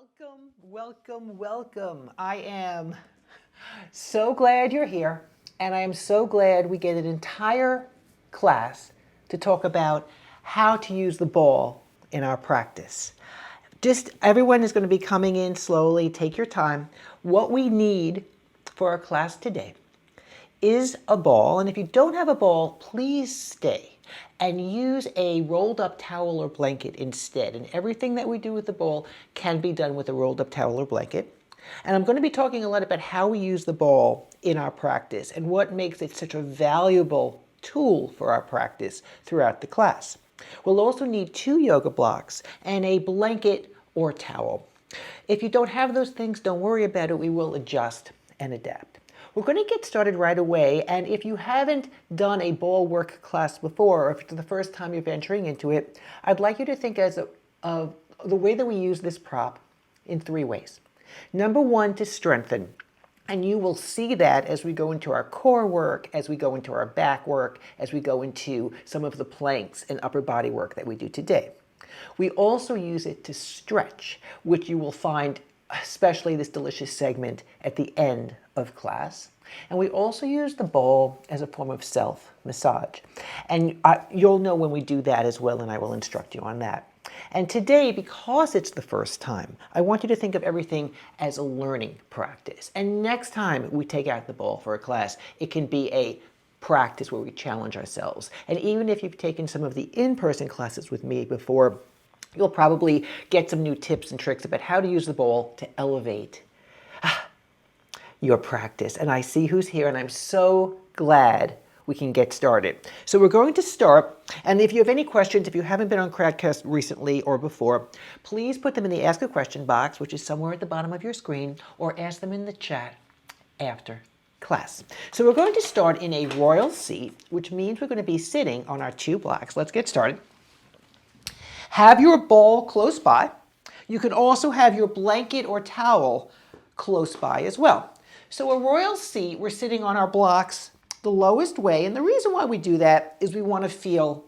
Welcome, welcome, welcome. I am so glad you're here, and I am so glad we get an entire class to talk about how to use the ball in our practice. Just everyone is going to be coming in slowly. Take your time. What we need for our class today is a ball, and if you don't have a ball, please stay and use a rolled up towel or blanket instead. And everything that we do with the ball can be done with a rolled up towel or blanket. And I'm going to be talking a lot about how we use the ball in our practice and what makes it such a valuable tool for our practice throughout the class. We'll also need 2 yoga blocks and a blanket or towel. If you don't have those things, don't worry about it. We will adjust and adapt. We're going to get started right away, and if you haven't done a ball work class before, or if it's the first time you're venturing into it, I'd like you to think of the way that we use this prop in 3 ways. Number 1, to strengthen. And you will see that as we go into our core work, as we go into our back work, as we go into some of the planks and upper body work that we do today. We also use it to stretch, which you will find, especially this delicious segment, at the end of class. And we also use the ball as a form of self-massage. And you'll know when we do that as well, and I will instruct you on that. And today, because it's the first time, I want you to think of everything as a learning practice. And next time we take out the ball for a class, it can be a practice where we challenge ourselves. And even if you've taken some of the in-person classes with me before, you'll probably get some new tips and tricks about how to use the ball to elevate your practice. And I see who's here, and I'm so glad we can get started. So we're going to start, and if you have any questions, if you haven't been on Cradcast recently or before, please put them in the Ask a Question box, which is somewhere at the bottom of your screen, or ask them in the chat after class. So we're going to start in a royal seat, which means we're going to be sitting on our 2 blocks. Let's get started. Have your ball close by. You can also have your blanket or towel close by as well. So a royal seat, we're sitting on our blocks the lowest way, and the reason why we do that is we want to feel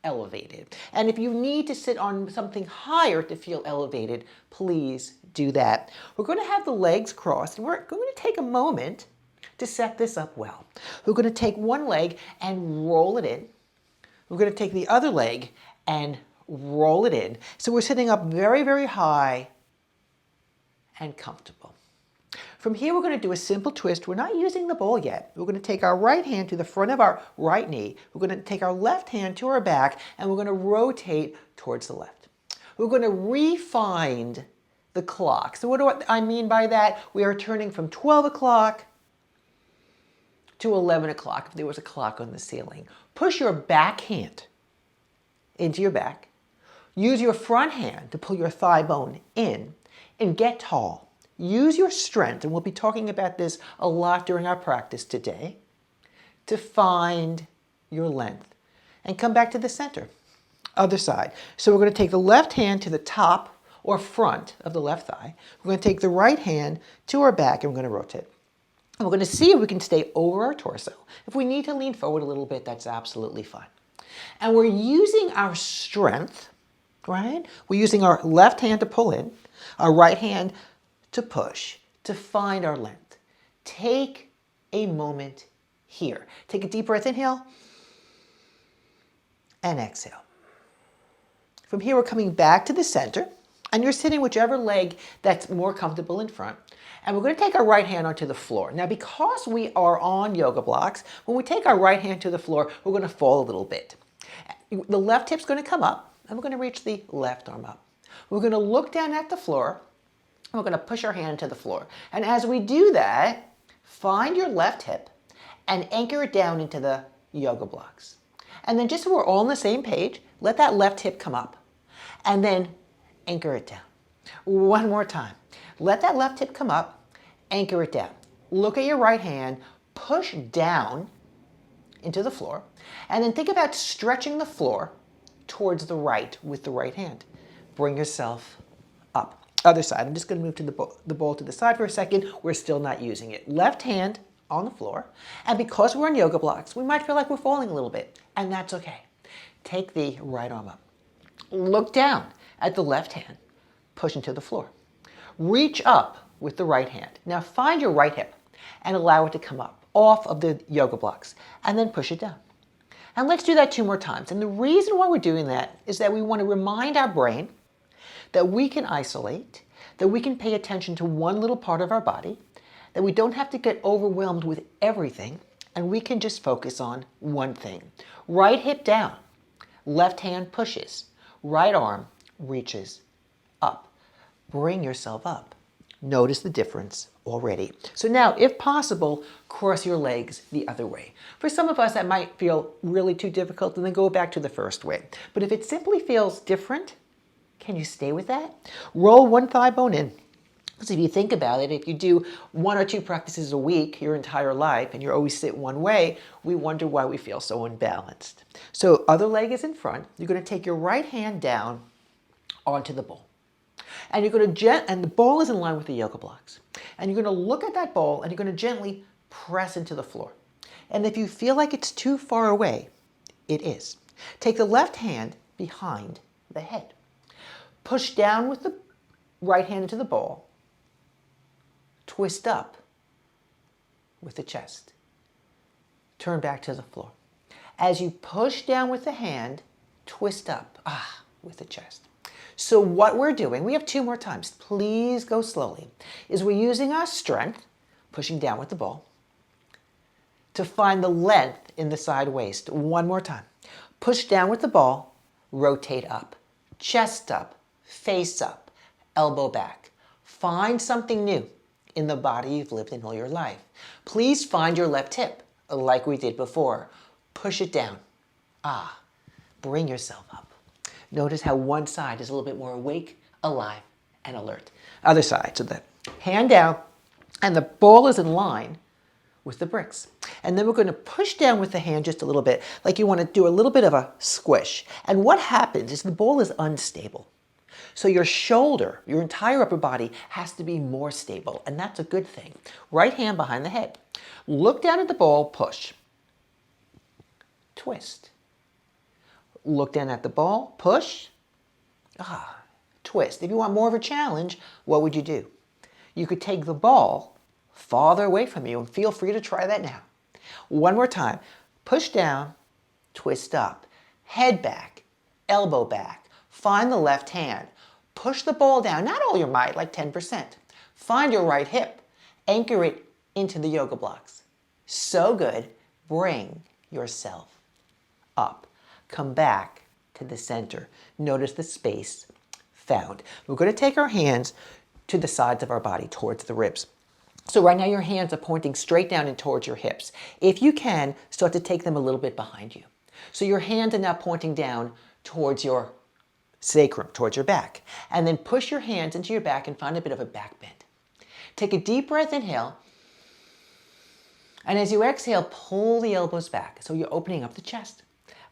elevated. And if you need to sit on something higher to feel elevated, please do that. We're going to have the legs crossed, and we're going to take a moment to set this up well. We're going to take one leg and roll it in. We're going to take the other leg and roll it in. So we're sitting up very, very high and comfortable. From here, we're going to do a simple twist. We're not using the ball yet. We're going to take our right hand to the front of our right knee. We're going to take our left hand to our back, and we're going to rotate towards the left. We're going to refind the clock. So what do I mean by that? We are turning from 12 o'clock to 11 o'clock if there was a clock on the ceiling. Push your back hand into your back. Use your front hand to pull your thigh bone in and get tall. Use your strength, and we'll be talking about this a lot during our practice today, to find your length. And come back to the center, other side. So we're going to take the left hand to the top or front of the left thigh. We're going to take the right hand to our back, and we're going to rotate. And we're going to see if we can stay over our torso. If we need to lean forward a little bit, that's absolutely fine. And we're using our strength, right? We're using our left hand to pull in, our right hand to push, to find our length. Take a moment here. Take a deep breath, inhale, and exhale. From here, we're coming back to the center, and you're sitting whichever leg that's more comfortable in front. And we're going to take our right hand onto the floor. Now, because we are on yoga blocks, when we take our right hand to the floor, we're going to fall a little bit. The left hip's going to come up, and we're going to reach the left arm up. We're going to look down at the floor, and we're going to push our hand to the floor. And as we do that, find your left hip and anchor it down into the yoga blocks. And then just so we're all on the same page, let that left hip come up, and then anchor it down. One more time. Let that left hip come up, anchor it down. Look at your right hand, push down into the floor, and then think about stretching the floor towards the right with the right hand. Bring yourself up. Other side. I'm just going to move to the ball to the side for a second. We're still not using it. Left hand on the floor, and because we're in yoga blocks, we might feel like we're falling a little bit, and that's okay. Take the right arm up. Look down at the left hand. push into the floor. Reach up with the right hand. Now find your right hip and allow it to come up off of the yoga blocks and then push it down. And let's do that 2 more times. And the reason why we're doing that is that we want to remind our brain that we can isolate, that we can pay attention to one little part of our body, that we don't have to get overwhelmed with everything, and we can just focus on one thing. Right hip down, left hand pushes, right arm reaches up. Bring yourself up. Notice the difference already. So now, if possible, cross your legs the other way. For some of us, that might feel really too difficult, and then go back to the first way. But if it simply feels different, can you stay with that? Roll one thigh bone in. Because if you think about it, if you do 1 or 2 practices a week your entire life, and you always sit one way, we wonder why we feel so unbalanced. So other leg is in front. You're going to take your right hand down onto the ball. And you're going to and the ball is in line with the yoga blocks. And you're going to look at that ball and you're going to gently press into the floor. And if you feel like it's too far away, it is. Take the left hand behind the head. Push down with the right hand into the ball. Twist up with the chest. Turn back to the floor. As you push down with the hand, twist up with the chest. So what we're doing, we have 2 more times, please go slowly, is we're using our strength, pushing down with the ball, to find the length in the side waist. 1 more time. Push down with the ball, rotate up, chest up, face up, elbow back. Find something new in the body you've lived in all your life. Please find your left hip, like we did before. Push it down. Bring yourself up. Notice how one side is a little bit more awake, alive, and alert. Other side, so the hand down, and the ball is in line with the bricks. And then we're going to push down with the hand just a little bit, like you want to do a little bit of a squish. And what happens is the ball is unstable. So your shoulder, your entire upper body has to be more stable, and that's a good thing. Right hand behind the head. Look down at the ball, push. Twist. Look down at the ball, push. Twist. If you want more of a challenge, what would you do? You could take the ball farther away from you, and feel free to try that now. 1 more time. Push down, twist up, head back, elbow back. Find the left hand. Push the ball down, not all your might, like 10%. Find your right hip. Anchor it into the yoga blocks. So good. Bring yourself up. Come back to the center. Notice the space found. We're going to take our hands to the sides of our body, towards the ribs. So right now your hands are pointing straight down and towards your hips. If you can, start to take them a little bit behind you. So your hands are now pointing down towards your sacrum, towards your back. And then push your hands into your back and find a bit of a back bend. Take a deep breath, inhale. And as you exhale, pull the elbows back. So you're opening up the chest.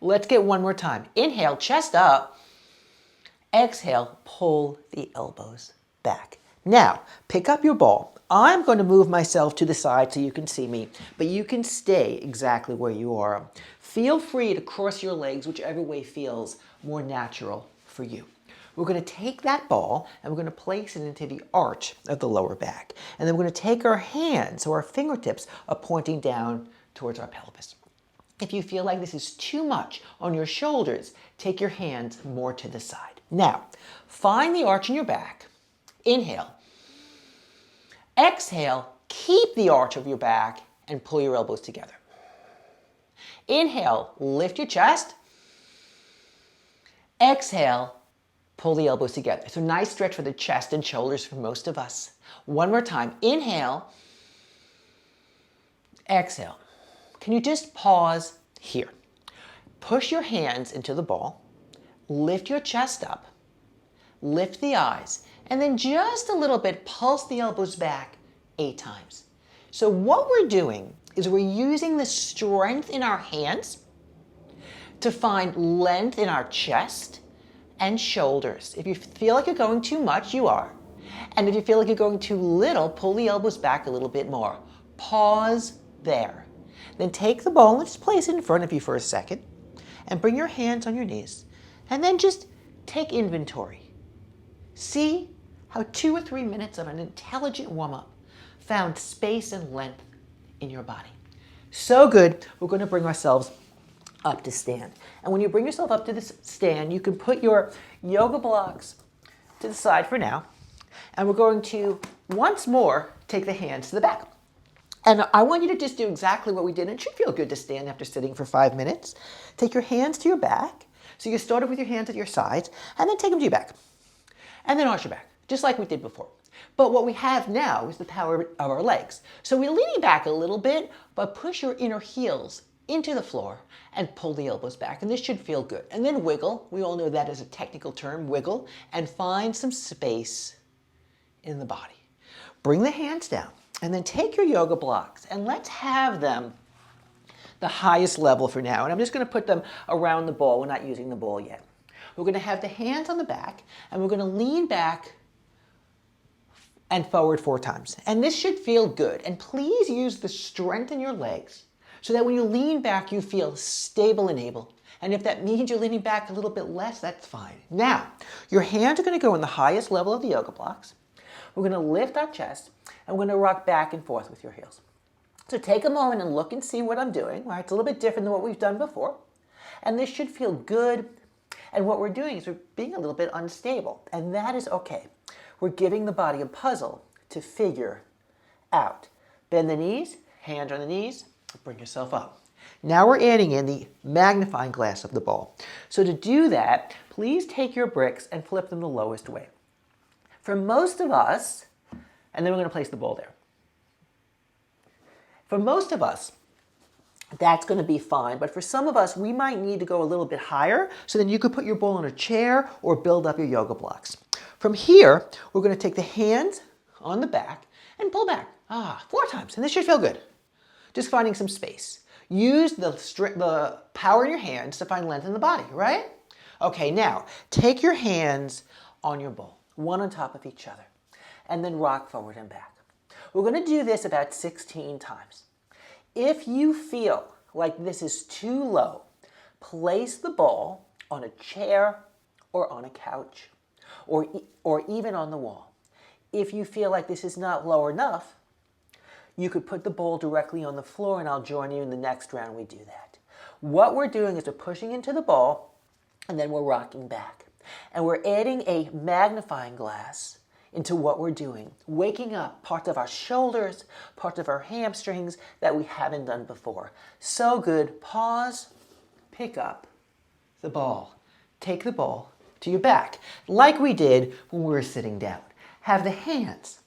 Let's get 1 more time. Inhale, chest up. Exhale, pull the elbows back. Now, pick up your ball. I'm going to move myself to the side so you can see me, but you can stay exactly where you are. Feel free to cross your legs whichever way feels more natural for you. We're going to take that ball and we're going to place it into the arch of the lower back. And then we're going to take our hands, so our fingertips are pointing down towards our pelvis. If you feel like this is too much on your shoulders, take your hands more to the side. Now, find the arch in your back. Inhale. Exhale, keep the arch of your back and pull your elbows together. Inhale, lift your chest. Exhale, pull the elbows together. It's a nice stretch for the chest and shoulders for most of us. 1 more time. Inhale. Exhale. Can you just pause here? Push your hands into the ball. Lift your chest up. Lift the eyes. And then just a little bit, pulse the elbows back 8 times. So what we're doing is we're using the strength in our hands to find length in our chest and shoulders. If you feel like you're going too much, you are. And if you feel like you're going too little, pull the elbows back a little bit more. Pause there. Then take the ball and just place it in front of you for a second and bring your hands on your knees. And then just take inventory. See how 2 or 3 minutes of an intelligent warm-up found space and length in your body. So good, we're going to bring ourselves up to stand. And when you bring yourself up to this stand, you can put your yoga blocks to the side for now. And we're going to, once more, take the hands to the back. And I want you to just do exactly what we did. And it should feel good to stand after sitting for 5 minutes. Take your hands to your back. So you started with your hands at your sides, and then take them to your back. And then arch your back, just like we did before. But what we have now is the power of our legs. So we're leaning back a little bit, but push your inner heels into the floor and pull the elbows back. And this should feel good. And then wiggle. We all know that is a technical term, wiggle, and find some space in the body. Bring the hands down, and then take your yoga blocks, and let's have them the highest level for now. And I'm just going to put them around the ball. We're not using the ball yet. We're going to have the hands on the back, and we're going to lean back and forward 4 times. And this should feel good. And please use the strength in your legs so that when you lean back, you feel stable and able. And if that means you're leaning back a little bit less, that's fine. Now, your hands are going to go in the highest level of the yoga blocks. We're going to lift our chest, and we're going to rock back and forth with your heels. So take a moment and look and see what I'm doing. Right? It's a little bit different than what we've done before. And this should feel good. And what we're doing is we're being a little bit unstable. And that is okay. We're giving the body a puzzle to figure out. Bend the knees, hand on the knees, bring yourself up. Now we're adding in the magnifying glass of the ball. So to do that, please take your bricks and flip them the lowest way. For most of us, and then we're going to place the ball there. For most of us, that's going to be fine. But for some of us, we might need to go a little bit higher. So then you could put your ball on a chair or build up your yoga blocks. From here, we're going to take the hands on the back and pull back. 4 times. And this should feel good. Just finding some space. Use the power in your hands to find length in the body, right? Okay, now take your hands on your ball, one on top of each other, and then rock forward and back. We're going to do this about 16 times. If you feel like this is too low, place the ball on a chair or on a couch or even on the wall. If you feel like this is not low enough, you could put the ball directly on the floor, and I'll join you in the next round we do that. What we're doing is we're pushing into the ball, and then we're rocking back. And we're adding a magnifying glass into what we're doing, waking up parts of our shoulders, parts of our hamstrings that we haven't done before. So good. Pause, pick up the ball. Take the ball to your back, like we did when we were sitting down. Have the hands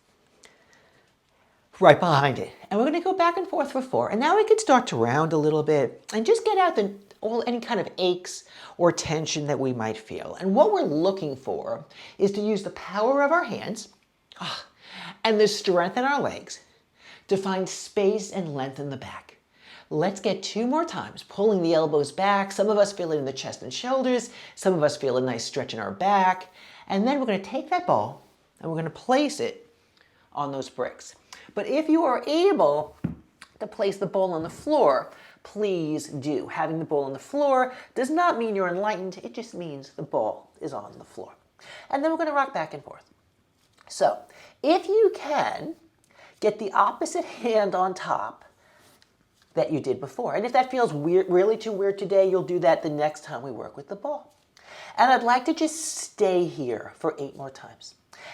right behind it. And we're going to go back and forth for 4. And now we can start to round a little bit and just get out any kind of aches or tension that we might feel. And what we're looking for is to use the power of our hands and the strength in our legs to find space and length in the back. Let's get 2 more times, pulling the elbows back. Some of us feel it in the chest and shoulders. Some of us feel a nice stretch in our back. And then we're going to take that ball and we're going to place it on those bricks. But if you are able to place the ball on the floor, please do. Having the ball on the floor does not mean you're enlightened. It just means the ball is on the floor. And then we're going to rock back and forth. So if you can, get the opposite hand on top that you did before. And if that feels weird, really too weird today, you'll do that the next time we work with the ball. And I'd like to just stay here for 8 more times.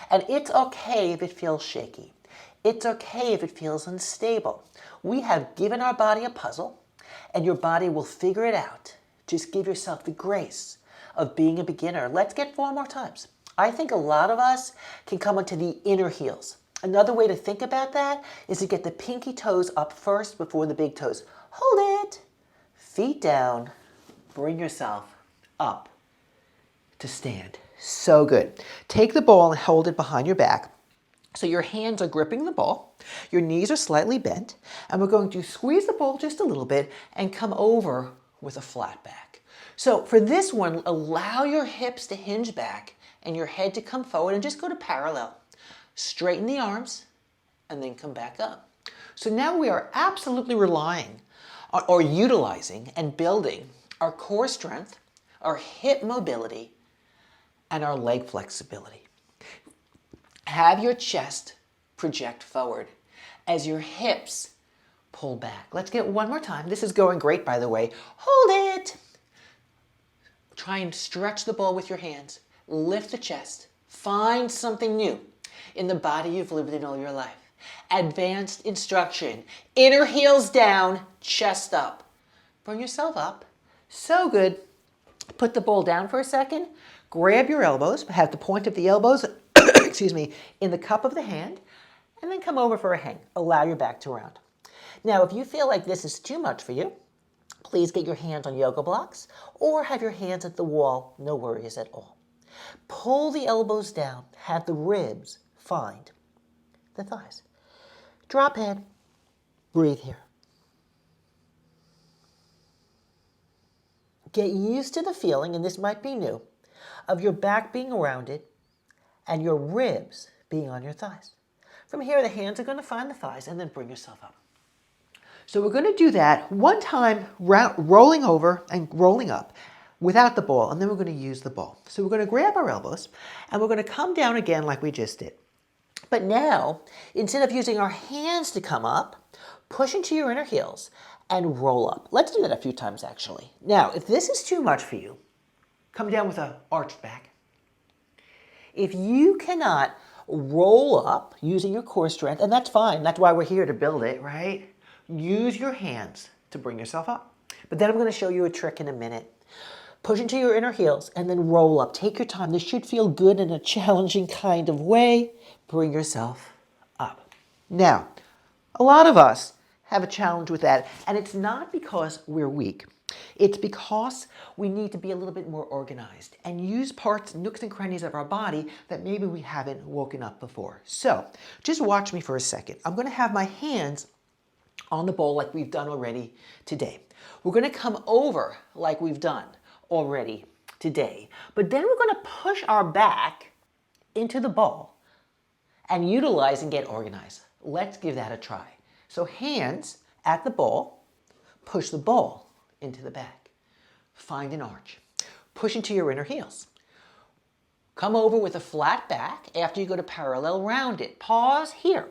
And it's okay if it feels shaky. It's okay if it feels unstable. We have given our body a puzzle, and your body will figure it out. Just give yourself the grace of being a beginner. Let's get 4 more times. I think a lot of us can come onto the inner heels. Another way to think about that is to get the pinky toes up first before the big toes. Hold it. Feet down. Bring yourself up to stand. So good. Take the ball and hold it behind your back. So your hands are gripping the ball, your knees are slightly bent, and we're going to squeeze the ball just a little bit and come over with a flat back. So for this one, allow your hips to hinge back and your head to come forward and just go to parallel. Straighten the arms and then come back up. So now we are absolutely relying on, or utilizing and building our core strength, our hip mobility, and our leg flexibility. Have your chest project forward as your hips pull back. Let's get one more time. This is going great, by the way. Hold it. Try and stretch the ball with your hands. Lift the chest. Find something new in the body you've lived in all your life. Advanced instruction. Inner heels down, chest up. Bring yourself up. So good. Put the ball down for a second. Grab your elbows. Have the point of the elbows, excuse me, in the cup of the hand. And then come over for a hang. Allow your back to round. Now, if you feel like this is too much for you, please get your hands on yoga blocks or have your hands at the wall. No worries at all. Pull the elbows down. Have the ribs find the thighs. Drop head. Breathe here. Get used to the feeling, and this might be new, of your back being rounded and your ribs being on your thighs. From here, the hands are going to find the thighs and then bring yourself up. So we're going to do that one time, rolling over and rolling up without the ball, and then we're going to use the ball. So we're going to grab our elbows and we're going to come down again like we just did. But now, instead of using our hands to come up, push into your inner heels and roll up. Let's do that a few times, actually. Now, if this is too much for you, come down with an arched back. If you cannot roll up using your core strength, and that's fine. That's why we're here to build it, right? Use your hands to bring yourself up. But then I'm going to show you a trick in a minute. Push into your inner heels and then roll up. Take your time. This should feel good in a challenging kind of way. Bring yourself up. Now, a lot of us have a challenge with that, and it's not because we're weak. It's because we need to be a little bit more organized and use parts, nooks and crannies of our body that maybe we haven't woken up before. So just watch me for a second. I'm going to have my hands on the bowl like we've done already today. We're going to come over like we've done already today. But then we're going to push our back into the ball and utilize and get organized. Let's give that a try. So hands at the ball, push the ball into the back. Find an arch. Push into your inner heels. Come over with a flat back. After you go to parallel, round it. Pause here.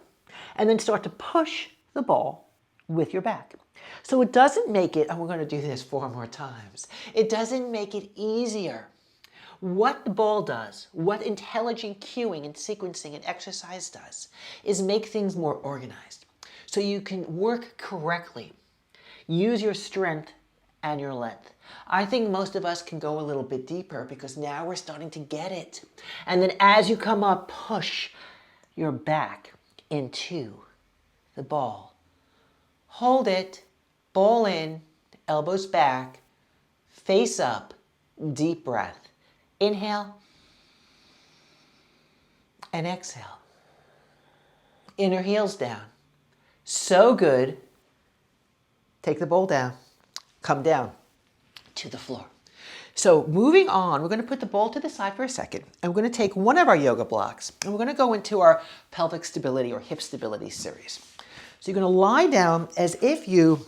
And then start to push the ball with your back. So it doesn't make it, and we're going to do this 4 more times, it doesn't make it easier. What the ball does, what intelligent cueing and sequencing and exercise does, is make things more organized. So you can work correctly. Use your strength and your length. I think most of us can go a little bit deeper because now we're starting to get it. And then as you come up, push your back into the ball. Hold it, ball in, elbows back, face up, deep breath. Inhale and exhale. Inner heels down. So good. Take the bowl down. Come down to the floor. So moving on, we're going to put the ball to the side for a second. And we're going to take one of our yoga blocks. And we're going to go into our pelvic stability or hip stability series. So you're going to lie down as if you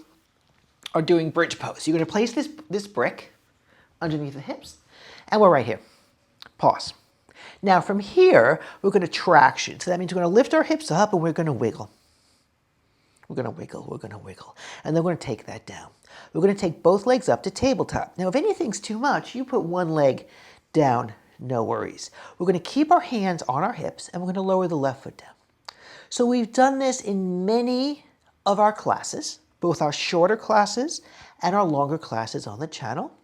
are doing bridge pose. You're going to place this brick underneath the hips. And we're right here. Pause. Now from here, we're going to traction. So that means we're going to lift our hips up and we're going to wiggle. We're going to wiggle, we're going to wiggle. And then we're going to take that down. We're going to take both legs up to tabletop. Now, if anything's too much, you put one leg down, no worries. We're going to keep our hands on our hips and we're going to lower the left foot down. So we've done this in many of our classes, both our shorter classes and our longer classes on the channel.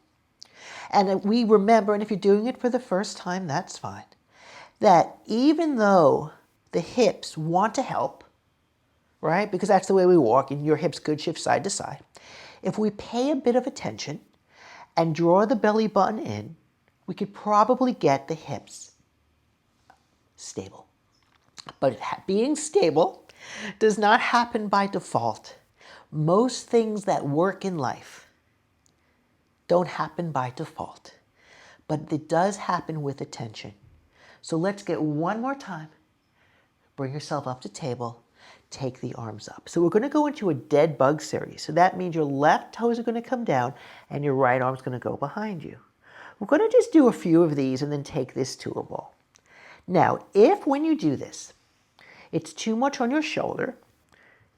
And we remember, and if you're doing it for the first time, that's fine, that even though the hips want to help, right? Because that's the way we walk, and your hips could shift side to side. If we pay a bit of attention and draw the belly button in, we could probably get the hips stable. But being stable does not happen by default. Most things that work in life don't happen by default, but it does happen with attention. So let's get one more time. Bring yourself up to table. Take the arms up. So we're going to go into a dead bug series. So that means your left toes are going to come down and your right arm's going to go behind you. We're going to just do a few of these and then take this to a ball. Now, if when you do this, it's too much on your shoulder,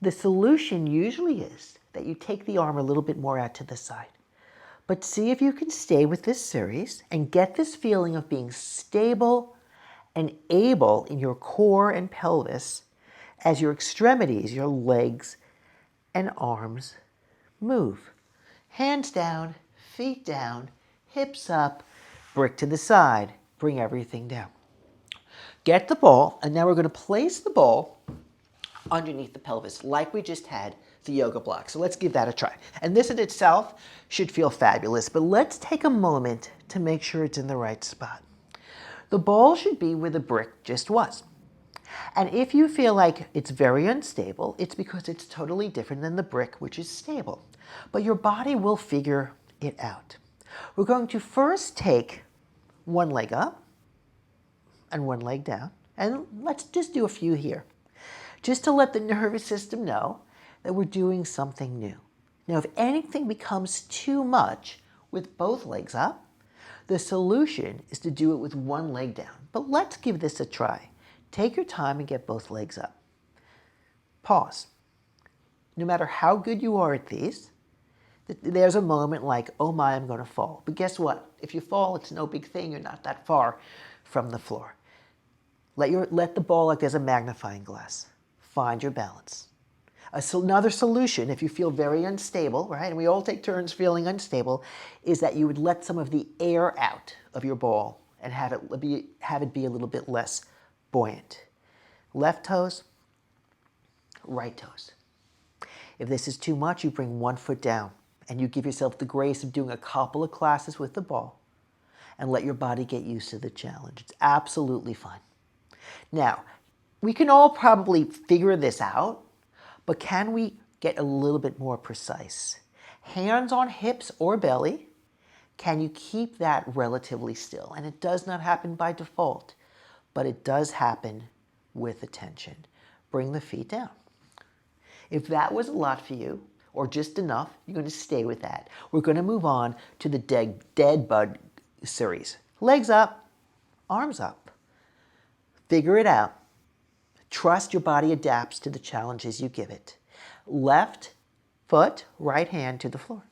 the solution usually is that you take the arm a little bit more out to the side. But see if you can stay with this series and get this feeling of being stable and able in your core and pelvis as your extremities, your legs and arms move. Hands down, feet down, hips up, brick to the side. Bring everything down. Get the ball, and now we're going to place the ball underneath the pelvis like we just had the yoga block. So let's give that a try. And this in itself should feel fabulous, but let's take a moment to make sure it's in the right spot. The ball should be where the brick just was. And if you feel like it's very unstable, it's because it's totally different than the brick, which is stable. But your body will figure it out. We're going to first take one leg up and one leg down. And let's just do a few here, just to let the nervous system know that we're doing something new. Now, if anything becomes too much with both legs up, the solution is to do it with one leg down. But let's give this a try. Take your time and get both legs up. Pause. No matter how good you are at these, there's a moment like, oh my, I'm going to fall. But guess what? If you fall, it's no big thing. You're not that far from the floor. Let the ball act as a magnifying glass. Find your balance. Another solution, if you feel very unstable, right, and we all take turns feeling unstable, is that you would let some of the air out of your ball and have it be a little bit less buoyant. Left toes, right toes. If this is too much, you bring one foot down and you give yourself the grace of doing a couple of classes with the ball and let your body get used to the challenge. It's absolutely fine. Now, we can all probably figure this out, but can we get a little bit more precise? Hands on hips or belly, can you keep that relatively still? And it does not happen by default, but it does happen with attention. Bring the feet down. If that was a lot for you, or just enough, you're going to stay with that. We're going to move on to the dead bug series. Legs up, arms up. Figure it out. Trust your body adapts to the challenges you give it. Left foot, right hand to the floor.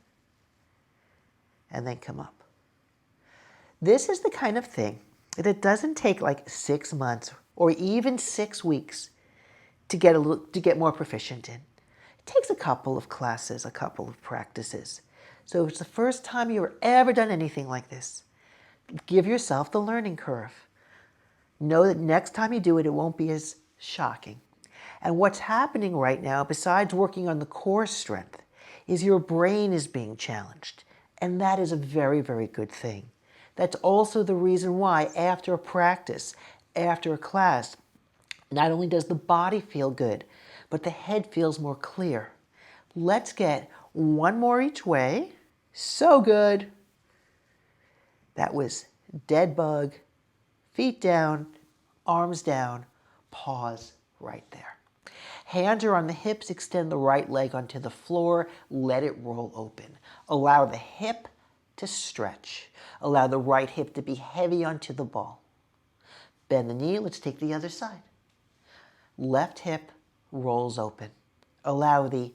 And then come up. This is the kind of thing that it doesn't take like 6 months or even 6 weeks to get more proficient in. It takes a couple of classes, a couple of practices. So if it's the first time you've ever done anything like this, give yourself the learning curve. Know that next time you do it, it won't be as shocking. And what's happening right now, besides working on the core strength, is your brain is being challenged. And that is a very, very good thing. That's also the reason why after a practice, after a class, not only does the body feel good, but the head feels more clear. Let's get one more each way. So good. That was dead bug, feet down, arms down, pause right there. Hands are on the hips, extend the right leg onto the floor, let it roll open. Allow the hip to stretch. Allow the right hip to be heavy onto the ball. Bend the knee, let's take the other side. Left hip rolls open. Allow the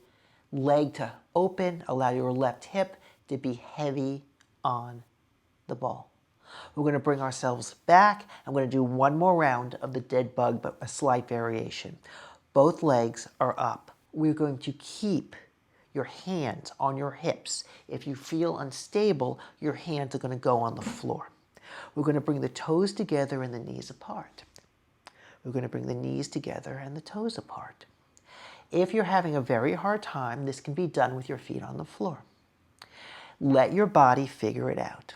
leg to open, allow your left hip to be heavy on the ball. We're going to bring ourselves back. I'm going to do one more round of the dead bug, but a slight variation. Both legs are up. We're going to keep your hands on your hips. If you feel unstable, your hands are going to go on the floor. We're going to bring the toes together and the knees apart. We're going to bring the knees together and the toes apart. If you're having a very hard time, this can be done with your feet on the floor. Let your body figure it out.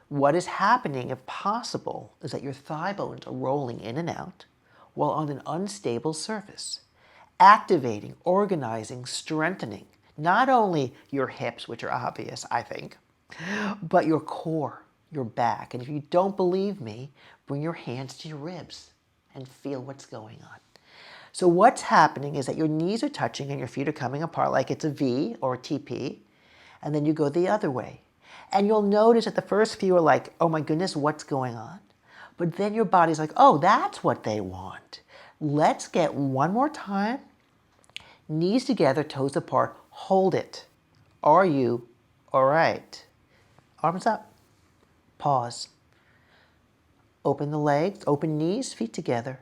What is happening, if possible, is that your thigh bones are rolling in and out while on an unstable surface, activating, organizing, strengthening, not only your hips, which are obvious, I think, but your core, your back. And if you don't believe me, bring your hands to your ribs and feel what's going on. So what's happening is that your knees are touching and your feet are coming apart like it's a V or a TP, and then you go the other way. And you'll notice that the first few are like, oh my goodness, what's going on? But then your body's like, oh, that's what they want. Let's get one more time. Knees together, toes apart. Hold it. Are you all right? Arms up. Pause. Open the legs, open knees, feet together.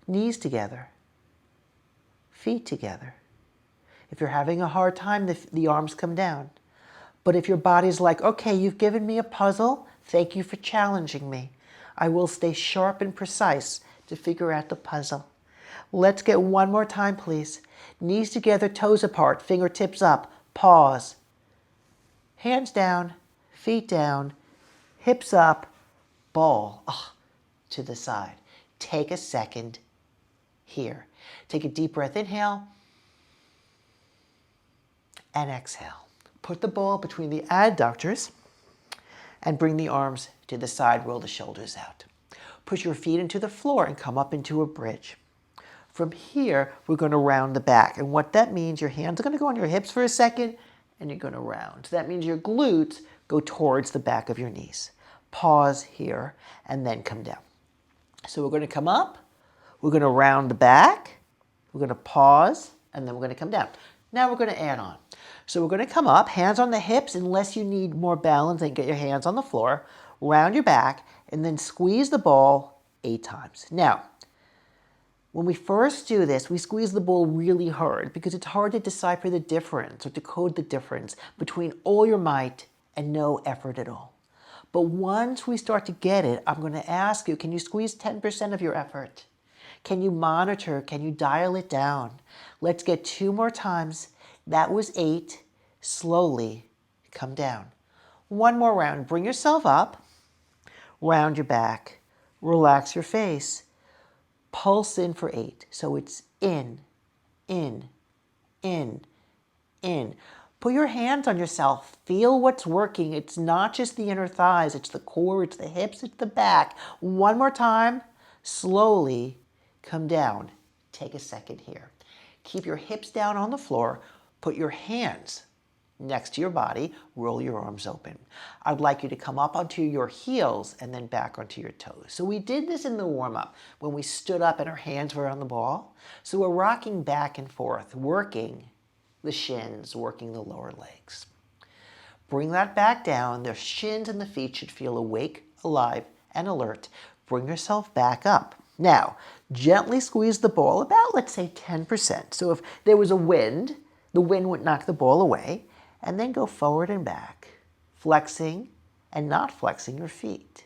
Knees together. Feet together. If you're having a hard time, the arms come down. But if your body's like, okay, you've given me a puzzle, thank you for challenging me. I will stay sharp and precise to figure out the puzzle. Let's get one more time, please. Knees together, toes apart, fingertips up. Pause. Hands down, feet down, hips up, ball to the side. Take a second here. Take a deep breath, inhale, and exhale. Put the ball between the adductors and bring the arms to the side, roll the shoulders out. Push your feet into the floor and come up into a bridge. From here, we're going to round the back. And what that means, your hands are going to go on your hips for a second, and you're going to round. So that means your glutes go towards the back of your knees. Pause here, and then come down. So we're going to come up, we're going to round the back, we're going to pause, and then we're going to come down. Now we're going to add on. So we're going to come up, hands on the hips, unless you need more balance, then get your hands on the floor, round your back, and then squeeze the ball 8 times. Now, when we first do this, we squeeze the ball really hard because it's hard to decipher the difference or decode the difference between all your might and no effort at all. But once we start to get it, I'm going to ask you, can you squeeze 10% of your effort? Can you monitor? Can you dial it down? Let's get 2 more times. That was 8. Slowly come down. 1 more round. Bring yourself up. Round your back. Relax your face. Pulse in for 8. So it's in, in, in, in. Put your hands on yourself. Feel what's working. It's not just the inner thighs. It's the core, it's the hips, it's the back. 1 more time. Slowly come down. Take a second here. Keep your hips down on the floor. Put your hands next to your body. Roll your arms open. I'd like you to come up onto your heels and then back onto your toes. So we did this in the warm-up when we stood up and our hands were on the ball. So we're rocking back and forth, working the shins, working the lower legs. Bring that back down. The shins and the feet should feel awake, alive, and alert. Bring yourself back up. Now, gently squeeze the ball about, let's say, 10%. So if there was a wind, the wind would knock the ball away, and then go forward and back, flexing and not flexing your feet.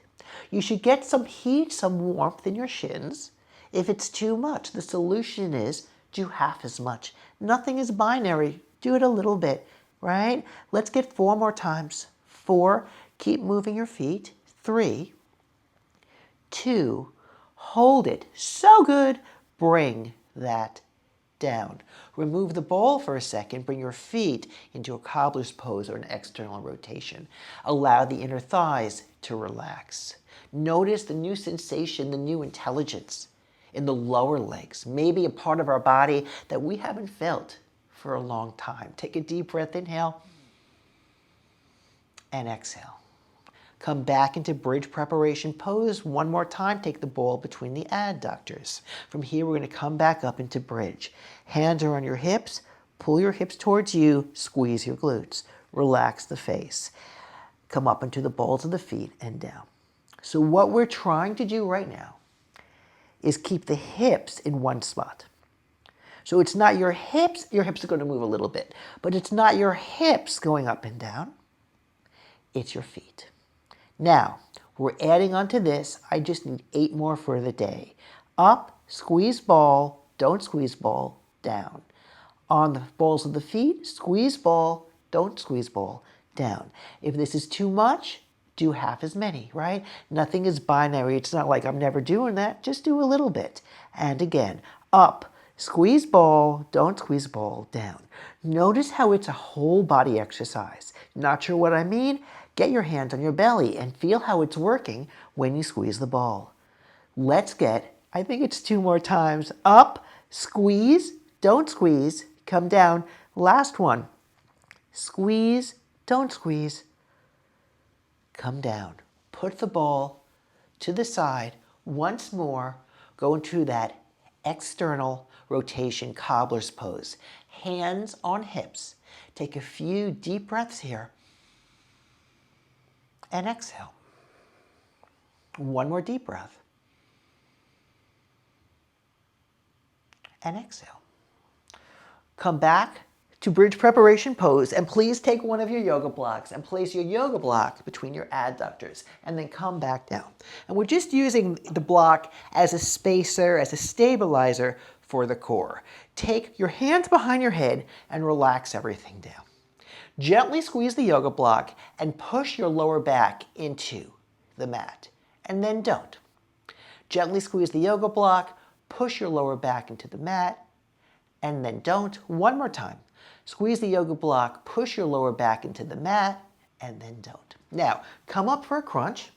You should get some heat, some warmth in your shins. If it's too much, the solution is do half as much. Nothing is binary. Do it a little bit, right? Let's get 4 more times. 4, keep moving your feet. 3, 2, hold it. So good. Bring that down. Remove the ball for a second. Bring your feet into a cobbler's pose or an external rotation. Allow the inner thighs to relax. Notice the new sensation, the new intelligence in the lower legs, maybe a part of our body that we haven't felt for a long time. Take a deep breath, inhale, and exhale. Come back into bridge preparation pose. 1 more time, take the ball between the adductors. From here, we're going to come back up into bridge. Hands are on your hips. Pull your hips towards you. Squeeze your glutes. Relax the face. Come up into the balls of the feet and down. So what we're trying to do right now is keep the hips in one spot. So it's not your hips are going to move a little bit, but it's not your hips going up and down. It's your feet. Now, we're adding on to this. I just need 8 more for the day. Up, squeeze ball, don't squeeze ball, down. On the balls of the feet, squeeze ball, don't squeeze ball, down. If this is too much, do half as many, right? Nothing is binary. It's not like I'm never doing that. Just do a little bit. And again, up, squeeze ball, don't squeeze ball, down. Notice how it's a whole body exercise. Not sure what I mean? Get your hands on your belly and feel how it's working when you squeeze the ball. Let's get, I think it's 2 more times. Up, squeeze, don't squeeze, come down. Last one. Squeeze, don't squeeze, come down. Put the ball to the side. Once more, go into that external rotation cobbler's pose. Hands on hips. Take a few deep breaths here. And exhale. One more deep breath. And exhale. Come back to bridge preparation pose, and please take one of your yoga blocks and place your yoga block between your adductors, and then come back down. And we're just using the block as a spacer, as a stabilizer for the core. Take your hands behind your head and relax everything down. Gently squeeze the yoga block and push your lower back into the mat, and then don't. Gently squeeze the yoga block, push your lower back into the mat, and then don't. One more time. Squeeze the yoga block, push your lower back into the mat, and then don't. Now, come up for a crunch.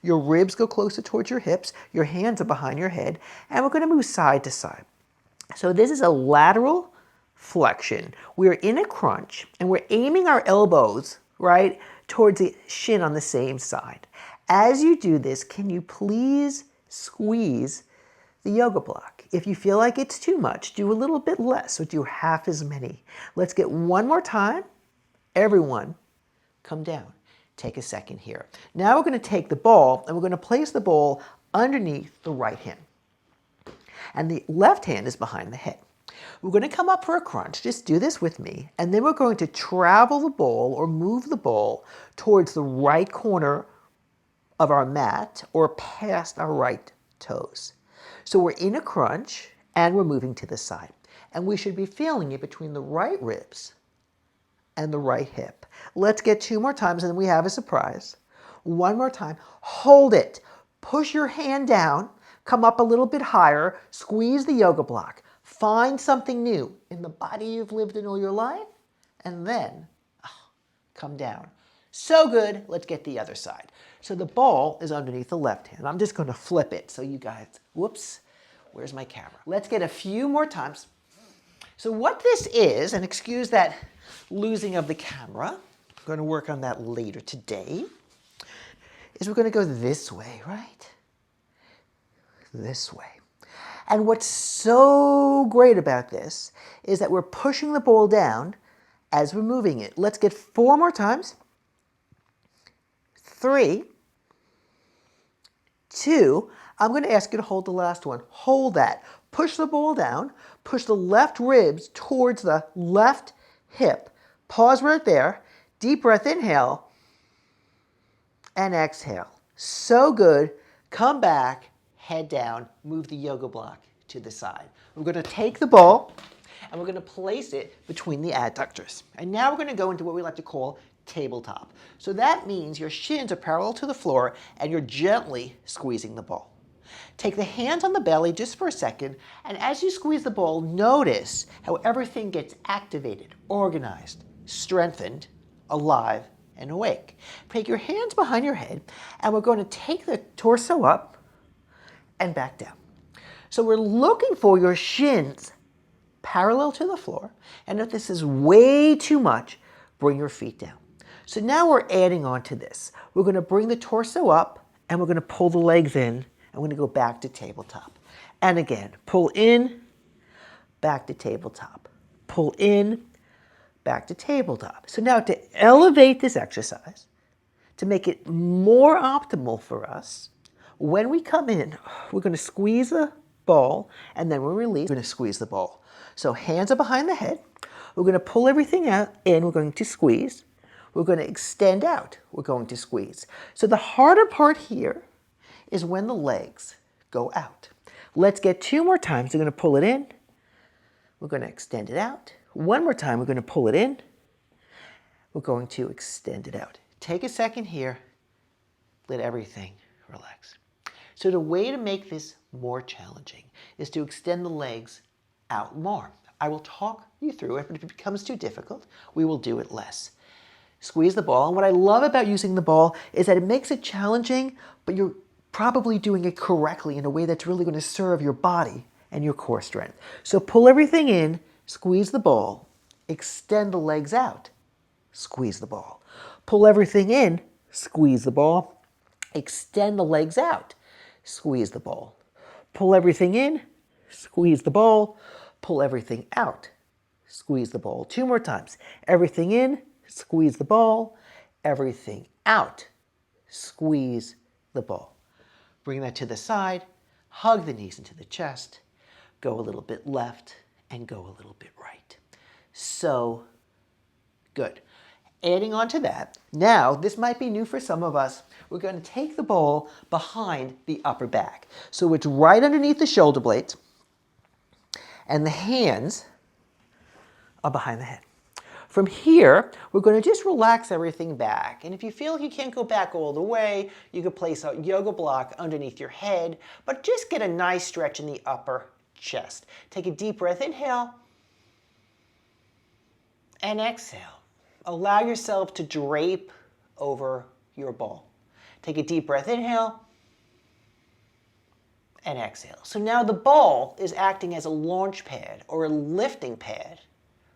Your ribs go closer towards your hips. Your hands are behind your head, and we're going to move side to side. So this is a lateral flexion. We're in a crunch, and we're aiming our elbows, right, towards the shin on the same side. As you do this, can you please squeeze the yoga block? If you feel like it's too much, do a little bit less or do half as many. Let's get one more time. Everyone, come down. Take a second here. Now we're going to take the ball and we're going to place the ball underneath the right hand. And the left hand is behind the head. We're going to come up for a crunch. Just do this with me. And then we're going to travel the ball or move the ball towards the right corner of our mat or past our right toes. So we're in a crunch and we're moving to the side. And we should be feeling it between the right ribs and the right hip. Let's get two more times and then we have a surprise. One more time. Hold it. Push your hand down. Come up a little bit higher. Squeeze the yoga block. Find something new in the body you've lived in all your life. And then come down. So good. Let's get the other side. So the ball is underneath the left hand. I'm just going to flip it so you guys, whoops, where's my camera? Let's get a few more times. So what this is, and excuse that losing of the camera, I'm going to work on that later today, is we're going to go this way, right? This way. And what's so great about this is that we're pushing the ball down as we're moving it. Let's get 4 more times. 3, 2, I'm going to ask you to hold the last one. Hold that. Push the ball down. Push the left ribs towards the left hip. Pause right there. Deep breath, inhale. And exhale. So good. Come back, head down, move the yoga block to the side. We're going to take the ball and we're going to place it between the adductors. And now we're going to go into what we like to call tabletop. So that means your shins are parallel to the floor and you're gently squeezing the ball. Take the hands on the belly just for a second, and as you squeeze the ball, notice how everything gets activated, organized, strengthened, alive, and awake. Take your hands behind your head, and we're going to take the torso up and back down. So we're looking for your shins parallel to the floor, and if this is way too much, bring your feet down. So now we're adding on to this. We're going to bring the torso up, and we're going to pull the legs in, and we're going to go back to tabletop. And again, pull in, back to tabletop. Pull in, back to tabletop. So now to elevate this exercise, to make it more optimal for us, when we come in, we're going to squeeze the ball, and then we'll release. We're going to squeeze the ball. So hands are behind the head. We're going to pull everything out in. We're going to squeeze. We're going to extend out. We're going to squeeze. So the harder part here is when the legs go out. Let's get 2 more times. We're going to pull it in. We're going to extend it out. 1 more time. We're going to pull it in. We're going to extend it out. Take a second here. Let everything relax. So the way to make this more challenging is to extend the legs out more. I will talk you through it, but if it becomes too difficult, we will do it less. Squeeze the ball. And what I love about using the ball is that it makes it challenging, but you're probably doing it correctly in a way that's really going to serve your body and your core strength. So pull everything in, squeeze the ball, extend the legs out, squeeze the ball. Pull everything in, squeeze the ball, extend the legs out, squeeze the ball. Pull everything in, squeeze the ball, pull everything out, squeeze the ball. 2 more times. Everything in, squeeze the ball, everything out, squeeze the ball. Bring that to the side, hug the knees into the chest, go a little bit left, and go a little bit right. So good. Adding on to that, now this might be new for some of us, we're going to take the ball behind the upper back. So it's right underneath the shoulder blades, and the hands are behind the head. From here, we're going to just relax everything back. And if you feel you can't go back all the way, you could place a yoga block underneath your head, but just get a nice stretch in the upper chest. Take a deep breath, inhale, and exhale. Allow yourself to drape over your ball. Take a deep breath, inhale, and exhale. So now the ball is acting as a launch pad or a lifting pad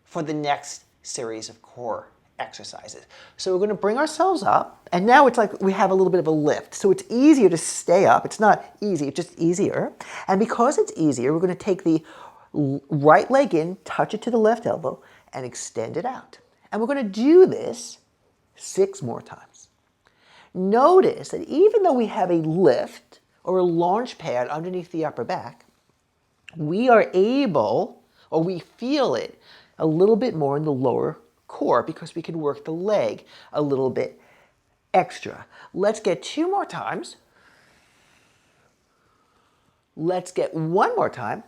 for the next series of core exercises. So we're going to bring ourselves up, and now it's like we have a little bit of a lift. So it's easier to stay up. It's not easy, it's just easier. And because it's easier, we're going to take the right leg in, touch it to the left elbow, and extend it out. And we're going to do this 6 more times. Notice that even though we have a lift or a launch pad underneath the upper back, we are able, or we feel it a little bit more in the lower core because we can work the leg a little bit extra. Let's get 2 more times. Let's get 1 more time.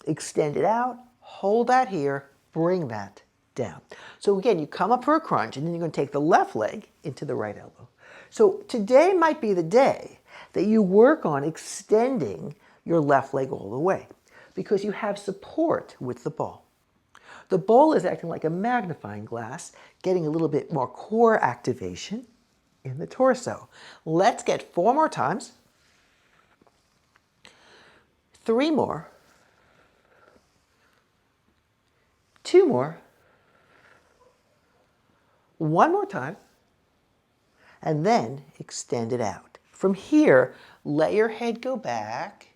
Extend it out, hold that here, bring that down. So again, you come up for a crunch, and then you're going to take the left leg into the right elbow. So today might be the day that you work on extending your left leg all the way because you have support with the ball. The ball is acting like a magnifying glass, getting a little bit more core activation in the torso. Let's get 4 more times, 3 more, 2 more, 1 more time, and then extend it out. From here, let your head go back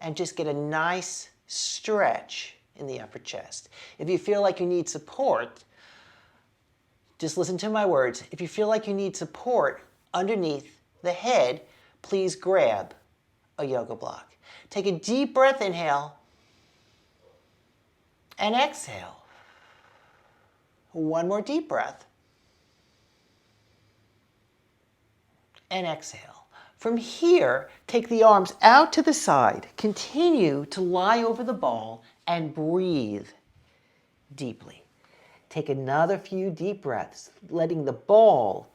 and just get a nice stretch in the upper chest. If you feel like you need support, just listen to my words. If you feel like you need support underneath the head, please grab a yoga block. Take a deep breath, inhale, and exhale. 1 more deep breath. And exhale. From here, take the arms out to the side. Continue to lie over the ball and breathe deeply. Take another few deep breaths, letting the ball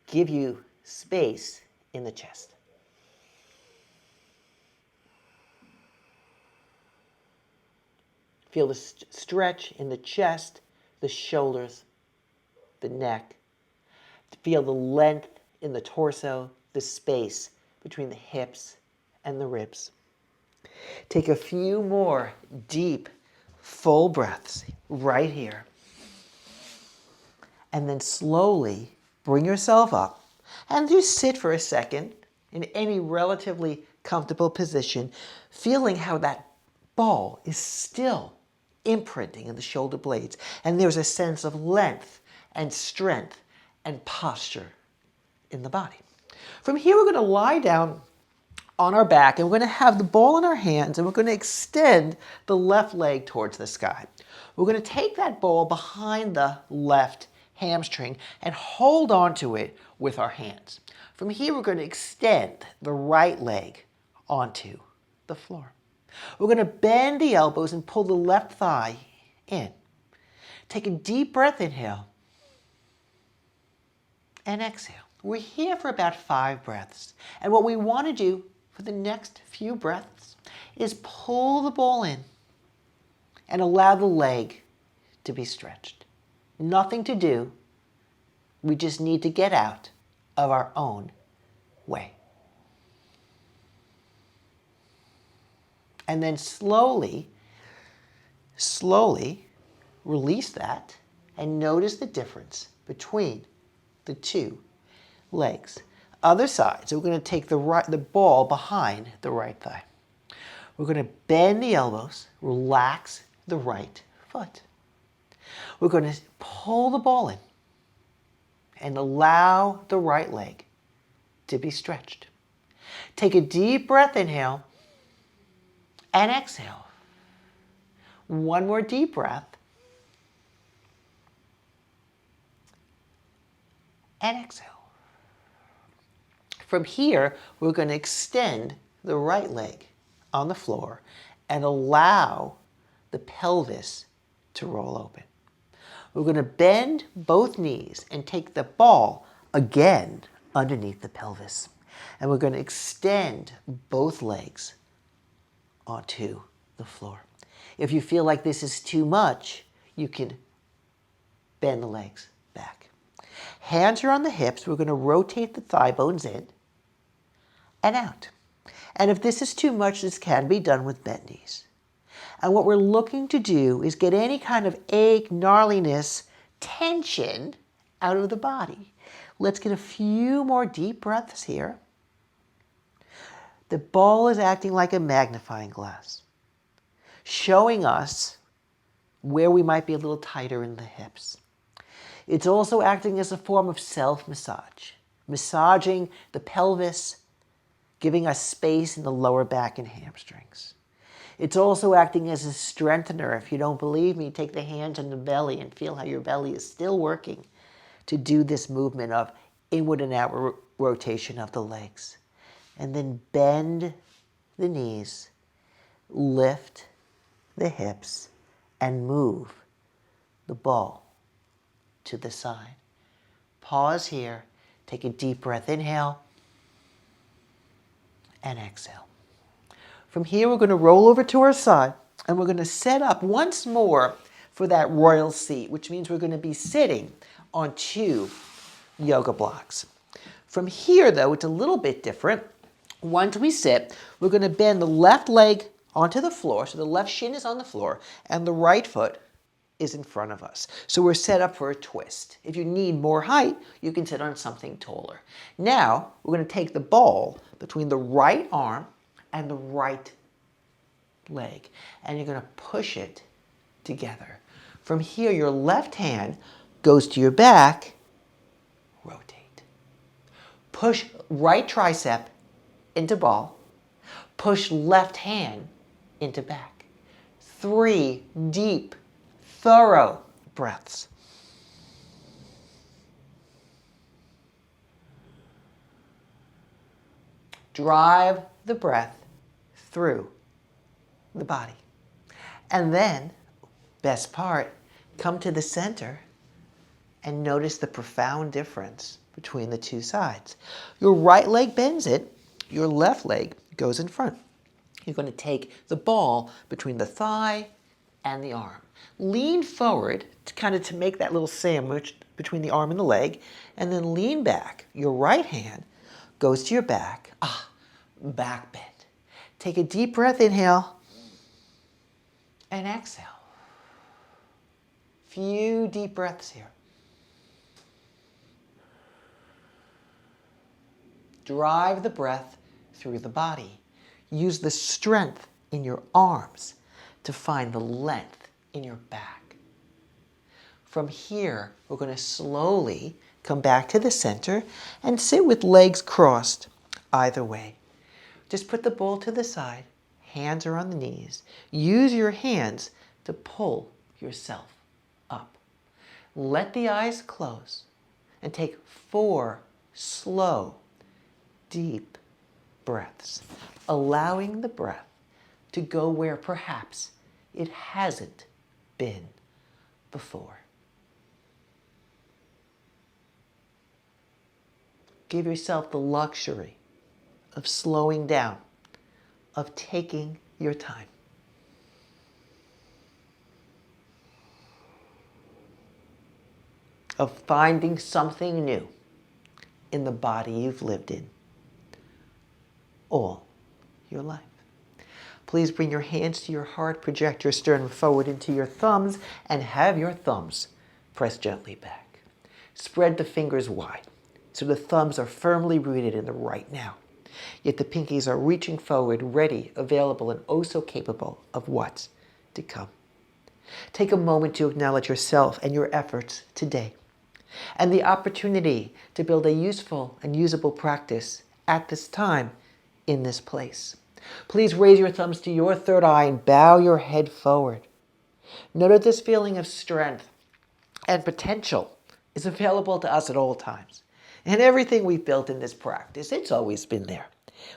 give you space in the chest. Feel the stretch in the chest, the shoulders, the neck. Feel the length in the torso, the space between the hips and the ribs. Take a few more deep, full breaths right here. And then slowly bring yourself up and just sit for a second in any relatively comfortable position, feeling how that ball is still imprinting in the shoulder blades. And there's a sense of length and strength and posture in the body. From here, we're going to lie down on our back, and we're going to have the ball in our hands, and we're going to extend the left leg towards the sky. We're going to take that ball behind the left hamstring and hold on to it with our hands. From here, we're going to extend the right leg onto the floor. We're going to bend the elbows and pull the left thigh in. Take a deep breath, inhale, and exhale. We're here for about 5 breaths. And what we want to do for the next few breaths is pull the ball in and allow the leg to be stretched. Nothing to do. We just need to get out of our own way. And then slowly release that and notice the difference between the 2 legs. Other side. So we're going to take the ball behind the right thigh. We're going to bend the elbows, relax the right foot. We're going to pull the ball in and allow the right leg to be stretched. Take a deep breath, inhale, and exhale. One more deep breath, and exhale. From here, we're going to extend the right leg on the floor and allow the pelvis to roll open. We're going to bend both knees and take the ball again underneath the pelvis. And we're going to extend both legs onto the floor. If you feel like this is too much, you can bend the legs back. Hands are on the hips. We're going to rotate the thigh bones in and out. And if this is too much, this can be done with bent knees. And what we're looking to do is get any kind of ache, gnarliness, tension out of the body. Let's get a few more deep breaths here. The ball is acting like a magnifying glass, showing us where we might be a little tighter in the hips. It's also acting as a form of self-massage, massaging the pelvis, giving us space in the lower back and hamstrings. It's also acting as a strengthener. If you don't believe me, take the hands on the belly and feel how your belly is still working to do this movement of inward and outward rotation of the legs. And then bend the knees, lift the hips, and move the ball to the side. Pause here. Take a deep breath. Inhale and exhale. From here, we're going to roll over to our side, and we're going to set up once more for that royal seat, which means we're going to be sitting on 2 yoga blocks. From here, though, it's a little bit different. Once we sit, we're going to bend the left leg onto the floor, so the left shin is on the floor, and the right foot is in front of us. So we're set up for a twist. If you need more height, you can sit on something taller. Now, we're going to take the ball between the right arm and the right leg, and you're going to push it together. From here, your left hand goes to your back, rotate. Push right tricep into ball, push left hand into back. 3 deep, thorough breaths. Drive the breath through the body. And then, best part, come to the center and notice the profound difference between the 2 sides. Your right leg bends it, your left leg goes in front. You're going to take the ball between the thigh and the arm. Lean forward to make that little sandwich between the arm and the leg, and then lean back. Your right hand goes to your back. Back bend. Take a deep breath, inhale, and exhale. Few deep breaths here. Drive the breath through the body. Use the strength in your arms to find the length in your back. From here, we're going to slowly come back to the center and sit with legs crossed either way. Just put the ball to the side. Hands are on the knees. Use your hands to pull yourself up. Let the eyes close and take 4 slow, deep breaths, allowing the breath to go where perhaps it hasn't been before. Give yourself the luxury of slowing down, of taking your time. Of finding something new in the body you've lived in all your life. Please bring your hands to your heart, project your sternum forward into your thumbs, and have your thumbs press gently back. Spread the fingers wide So the thumbs are firmly rooted in the right now. Yet the pinkies are reaching forward, ready, available, and oh so capable of what's to come. Take a moment to acknowledge yourself and your efforts today, and the opportunity to build a useful and usable practice at this time in this place. Please raise your thumbs to your third eye and bow your head forward. Note this feeling of strength and potential is available to us at all times. And everything we've built in this practice, it's always been there.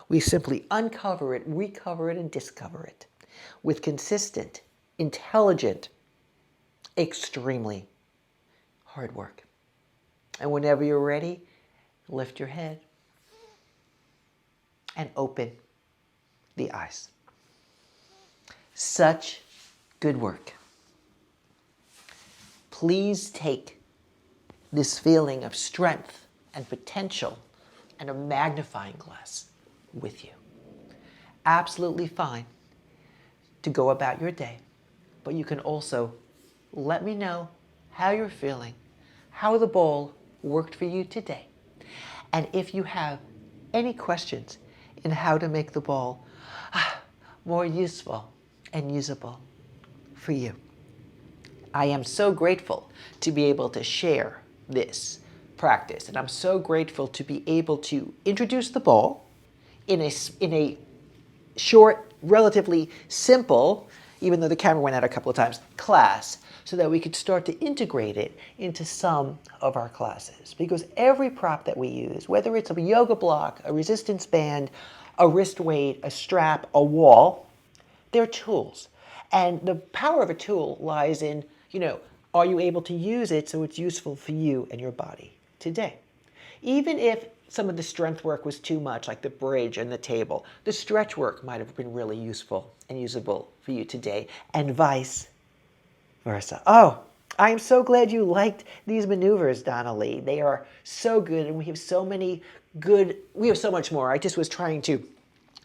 We simply uncover it, recover it, and discover it with consistent, intelligent, extremely hard work. And whenever you're ready, lift your head and open the eyes. Such good work. Please take this feeling of strength and potential and a magnifying glass with you. Absolutely fine to go about your day, but you can also let me know how you're feeling, how the ball worked for you today, and if you have any questions in how to make the ball more useful and usable for you. I am so grateful to be able to share this practice, and I'm so grateful to be able to introduce the ball in a short, relatively simple, even though the camera went out a couple of times, class, so that we could start to integrate it into some of our classes. Because every prop that we use, whether it's a yoga block, a resistance band, a wrist weight, a strap, a wall, they're tools. And the power of a tool lies in, are you able to use it so it's useful for you and your body today? Even if some of the strength work was too much, like the bridge and the table, the stretch work might have been really useful and usable for you today, and vice versa. Oh, I am so glad you liked these maneuvers, Donnelly. They are so good, and we have so much more. I just was trying to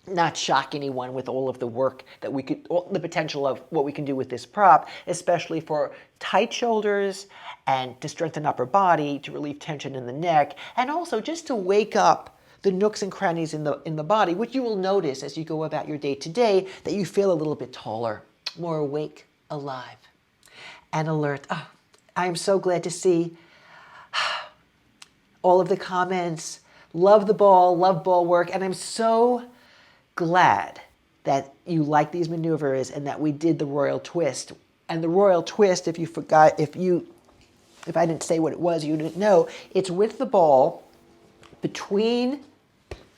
not shock anyone with all of the work that the potential of what we can do with this prop, especially for tight shoulders and to strengthen upper body, to relieve tension in the neck, and also just to wake up the nooks and crannies in the body, which you will notice as you go about your day to day, that you feel a little bit taller, more awake, alive, and alert. Oh, I'm so glad to see all of the comments. Love the ball, love ball work, and I'm so glad that you like these maneuvers and that we did the royal twist. And the royal twist, if you forgot, if I didn't say what it was, you didn't know, it's with the ball between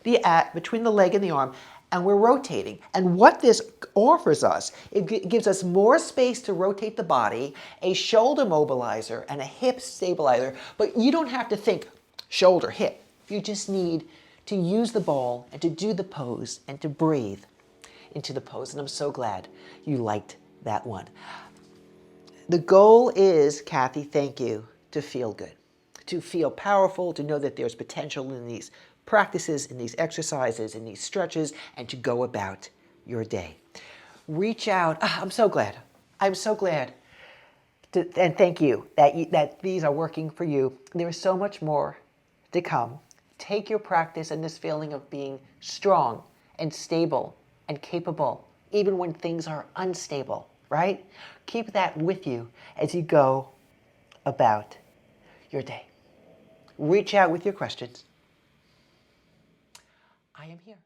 the leg and the arm, and we're rotating. And what this offers us, it gives us more space to rotate the body, a shoulder mobilizer and a hip stabilizer, but you don't have to think shoulder, hip. You just need to use the ball and to do the pose and to breathe into the pose. And I'm so glad you liked that one. The goal is, Kathy, thank you, to feel good, to feel powerful, to know that there's potential in these practices, in these exercises, in these stretches, and to go about your day. Reach out. I'm so glad. I'm so glad. And thank you that these are working for you. There is so much more to come. Take your practice and this feeling of being strong and stable and capable, even when things are unstable, right? Keep that with you as you go about your day. Reach out with your questions. I am here.